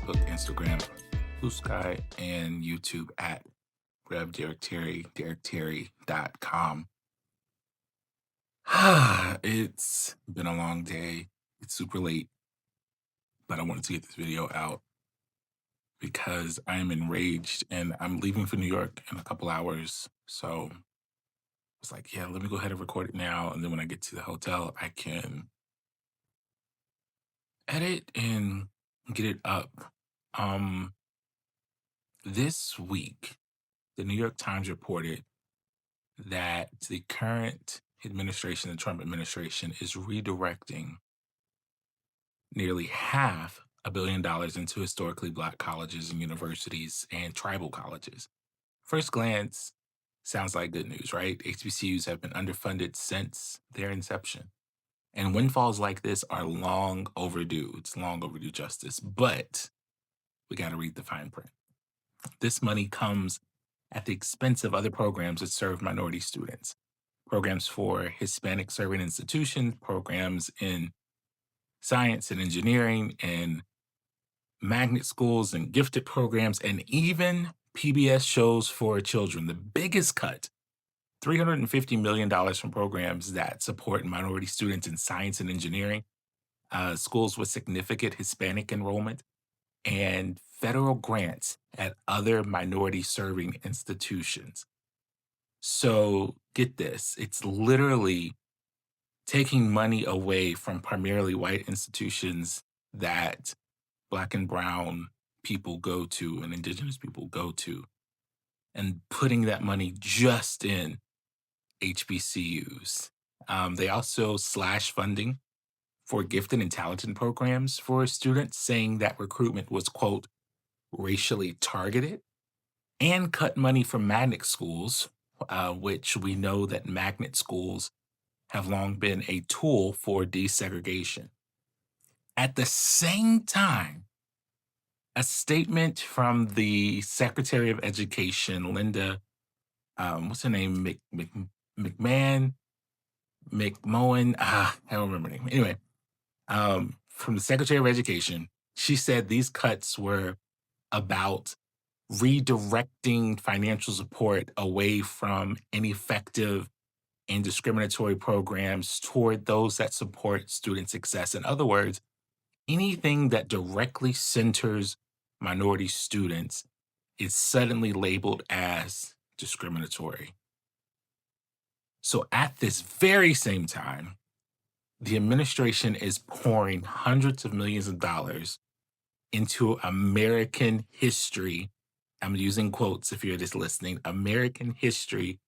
Facebook, Instagram, Blue Sky, and YouTube at Rev Derek Terry, DerekTerry.com. It's been a long day. It's super late, but I wanted to get this video out because I'm enraged and I'm leaving for New York in a couple hours. So I was like, yeah, let me go ahead and record it now. And then when I get to the hotel, I can edit and get it up. Um, this week, the New York Times reported that the current administration, the Trump administration, is redirecting nearly $500 million into historically Black colleges and universities and tribal colleges. First glance, sounds like good news, right? HBCUs have been underfunded since their inception. And windfalls like this are long overdue. It's long overdue justice, but we got to read the fine print. This money comes at the expense of other programs that serve minority students, programs for Hispanic-serving institutions, programs in science and engineering, and magnet schools and gifted programs, and even PBS shows for children. The biggest cut, $350 million from programs that support minority students in science and engineering, schools with significant Hispanic enrollment, and federal grants at other minority serving institutions. So get this, it's literally taking money away from primarily white institutions that Black and brown people go to and indigenous people go to, and putting that money just in HBCUs. They also slash funding for gifted and talented programs for students, saying that recruitment was, quote, racially targeted, and cut money from magnet schools, which we know that magnet schools have long been a tool for desegregation. At the same time, a statement from the Secretary of Education, Linda, what's her name, McMohan, I don't remember her name. Anyway, from the Secretary of Education, she said these cuts were about redirecting financial support away from ineffective and discriminatory programs toward those that support student success. In other words, anything that directly centers minority students is suddenly labeled as discriminatory. So at this very same time, the administration is pouring hundreds of millions of dollars into American history. I'm using quotes if you're just listening, American history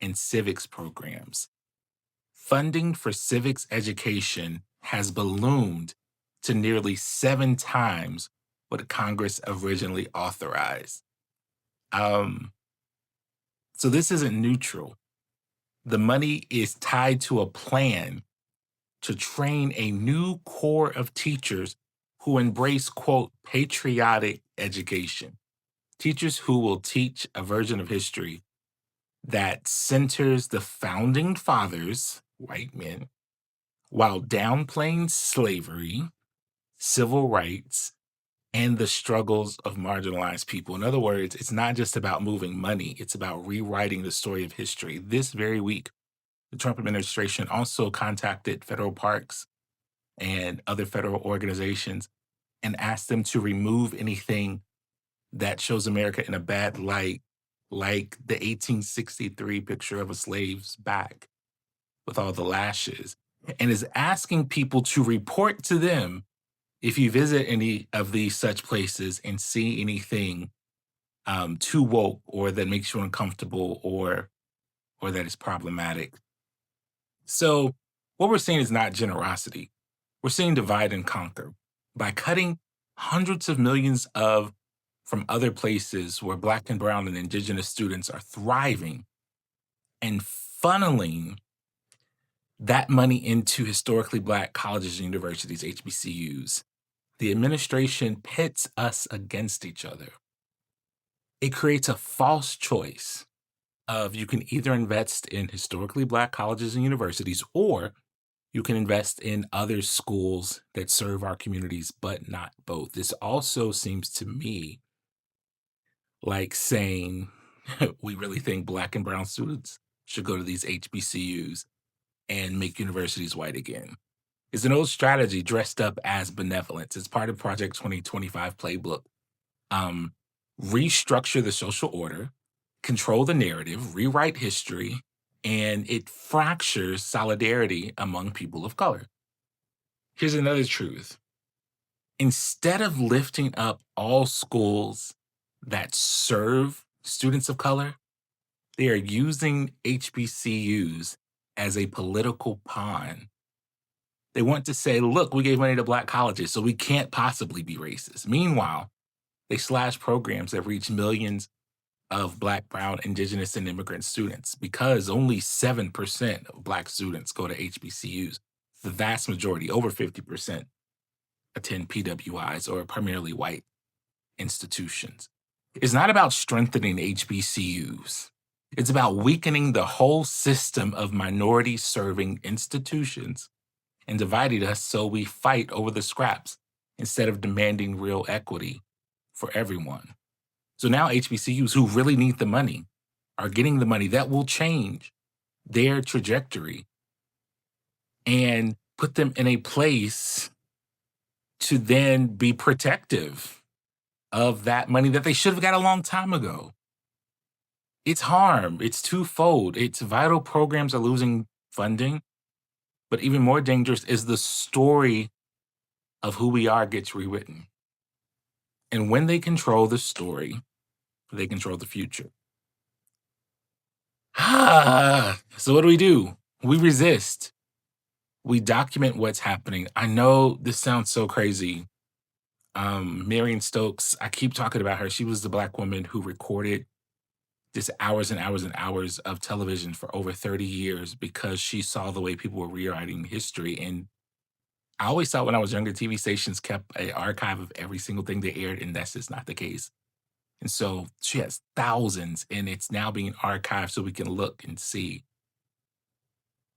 and civics programs. Funding for civics education has ballooned to nearly 7 times what Congress originally authorized. So this isn't neutral. The money is tied to a plan to train a new core of teachers who embrace, quote, patriotic education. Teachers who will teach a version of history that centers the founding fathers, white men, while downplaying slavery, civil rights, and the struggles of marginalized people. In other words, it's not just about moving money, it's about rewriting the story of history. This very week, the Trump administration also contacted federal parks and other federal organizations and asked them to remove anything that shows America in a bad light, like the 1863 picture of a slave's back with all the lashes, and is asking people to report to them if you visit any of these such places and see anything too woke or that makes you uncomfortable or that is problematic. So what we're seeing is not generosity. We're seeing divide and conquer by cutting hundreds of millions of from other places where Black and brown and indigenous students are thriving and funneling that money into historically Black colleges and universities, HBCUs. The administration pits us against each other. It creates a false choice of you can either invest in historically Black colleges and universities, or You can invest in other schools that serve our communities, but not both. This also seems to me like saying we really think black and brown students should go to these HBCUs and make universities white again. It's an old strategy dressed up as benevolence. It's part of Project 2025 playbook. Um, Restructure the social order, control the narrative, rewrite history, and it fractures solidarity among people of color. Here's another truth. Instead of lifting up all schools that serve students of color, they are using HBCUs as a political pawn. They want to say, look, we gave money to black colleges, so we can't possibly be racist. Meanwhile, they slash programs that reach millions of black, brown, indigenous, and immigrant students because only 7% of black students go to HBCUs. The vast majority, over 50%, attend PWIs or primarily white institutions. It's not about strengthening HBCUs. It's about weakening the whole system of minority serving institutions and dividing us so we fight over the scraps instead of demanding real equity for everyone. So now HBCUs who really need the money are getting the money that will change their trajectory and put them in a place to then be protective of that money that they should have got a long time ago. It's harm. It's twofold. It's vital programs are losing funding, but even more dangerous is the story of who we are gets rewritten. And when they control the story, they control the future. So what do? We resist. We document what's happening. I know this sounds so crazy. Marion Stokes, I keep talking about her. She was the black woman who recorded just hours and hours and hours of television for over 30 years because she saw the way people were rewriting history. And I always thought when I was younger, TV stations kept an archive of every single thing they aired, and that's just not the case. And so she has thousands, and it's now being archived so we can look and see.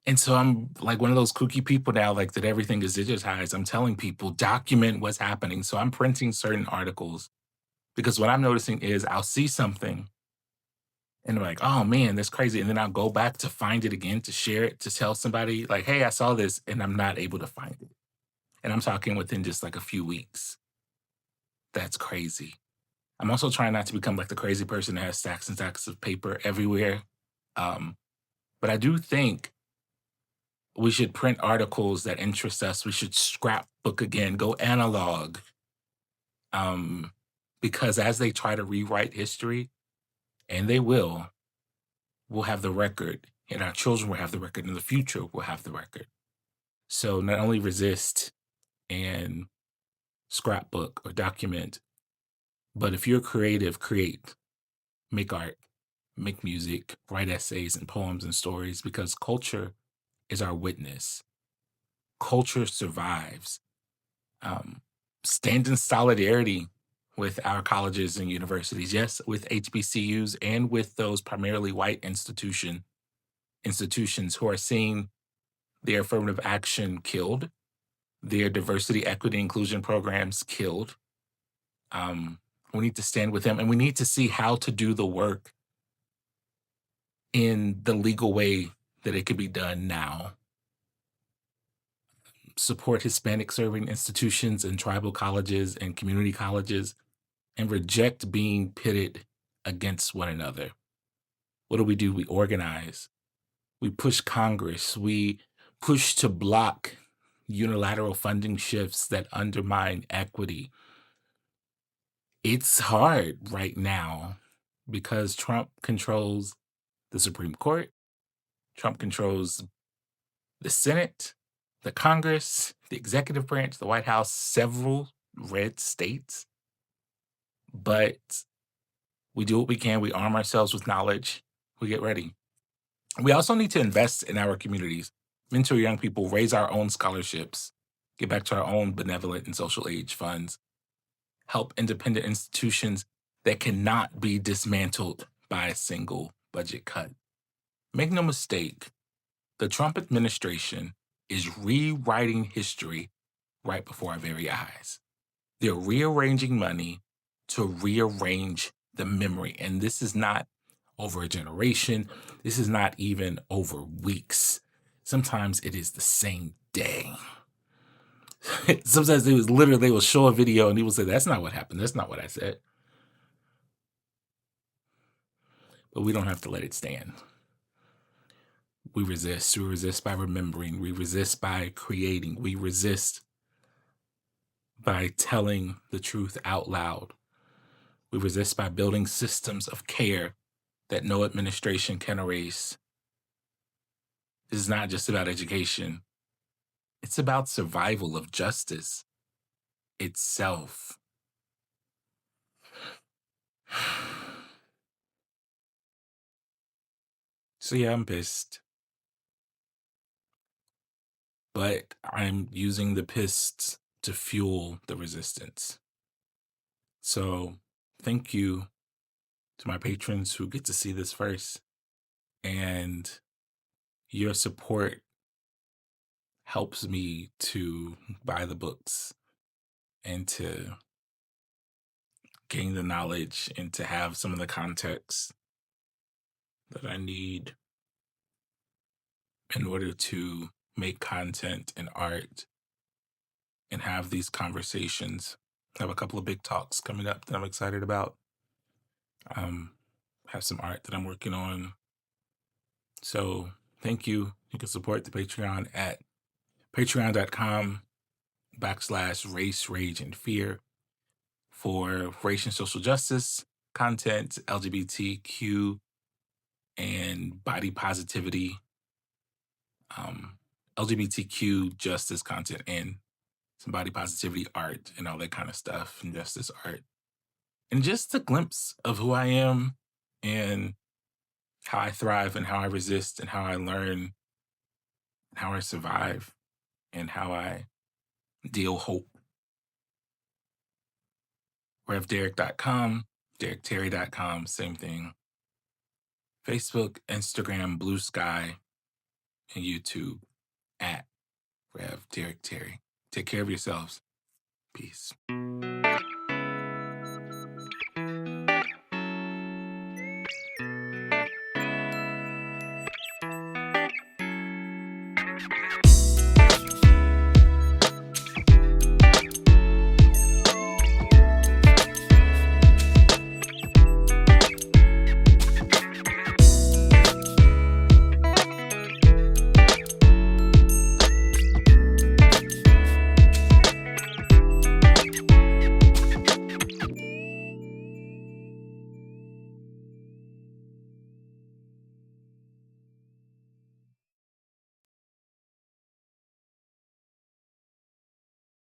And so I'm like one of those kooky people now, like that everything is digitized. I'm telling people, document what's happening. So I'm printing certain articles because what I'm noticing is I'll see something and I'm like, oh man, that's crazy. And then I'll go back to find it again, to share it, to tell somebody, like, hey, I saw this, and I'm not able to find it. And I'm talking within just like a few weeks. That's crazy. I'm also trying not to become like the crazy person that has stacks and stacks of paper everywhere. Um, but I do think we should print articles that interest us. We should scrapbook again, go analog. Um, because as they try to rewrite history, and they will, we'll have the record, and our children will have the record, and the future will have the record. So not only resist and scrapbook or document, but if you're creative, create, make art, make music, write essays and poems and stories because culture is our witness. Culture survives. Um, Stand in solidarity with our colleges and universities, yes, with HBCUs and with those primarily white institutions who are seeing their affirmative action killed, their diversity, equity, inclusion programs killed. Um, we need to stand with them, and we need to see how to do the work in the legal way that it could be done now. Support Hispanic-serving institutions and tribal colleges and community colleges, and reject being pitted against one another. What do? We organize. We push Congress. We push to block unilateral funding shifts that undermine equity. It's hard right now because Trump controls the Supreme Court, Trump controls the Senate, the Congress, the executive branch, the White House, several red states. But we do what we can. We arm ourselves with knowledge. We get ready. We also need to invest in our communities, mentor young people, raise our own scholarships, get back to our own benevolent and social aid funds, help independent institutions that cannot be dismantled by a single budget cut. Make no mistake, the Trump administration is rewriting history right before our very eyes. They're rearranging money to rearrange the memory. And this is not over a generation. This is not even over weeks. Sometimes it is the same day. Sometimes they will show a video and he will say, that's not what happened. That's not what I said. But we don't have to let it stand. We resist. We resist by remembering. We resist by creating. We resist by telling the truth out loud. We resist by building systems of care that no administration can erase. This is not just about education. It's about survival of justice itself. So yeah, I'm pissed. But I'm using the piss to fuel the resistance. So thank you to my patrons who get to see this first. And your support helps me to buy the books and to gain the knowledge and to have some of the context that I need in order to make content and art and have these conversations. I have a couple of big talks coming up that I'm excited about. Have some art that I'm working on. So thank you. You can support the Patreon at patreon.com/race, rage, and fear for race and social justice content, LGBTQ and body positivity, LGBTQ justice content, and some body positivity art and all that kind of stuff, and justice art. And just a glimpse of who I am and how I thrive and how I resist and how I learn and how I survive and how I deal hope. RevDerek.com, DerekTerry.com, same thing. Facebook, Instagram, Blue Sky, and YouTube at Rev Derek Terry. Take care of yourselves. Peace.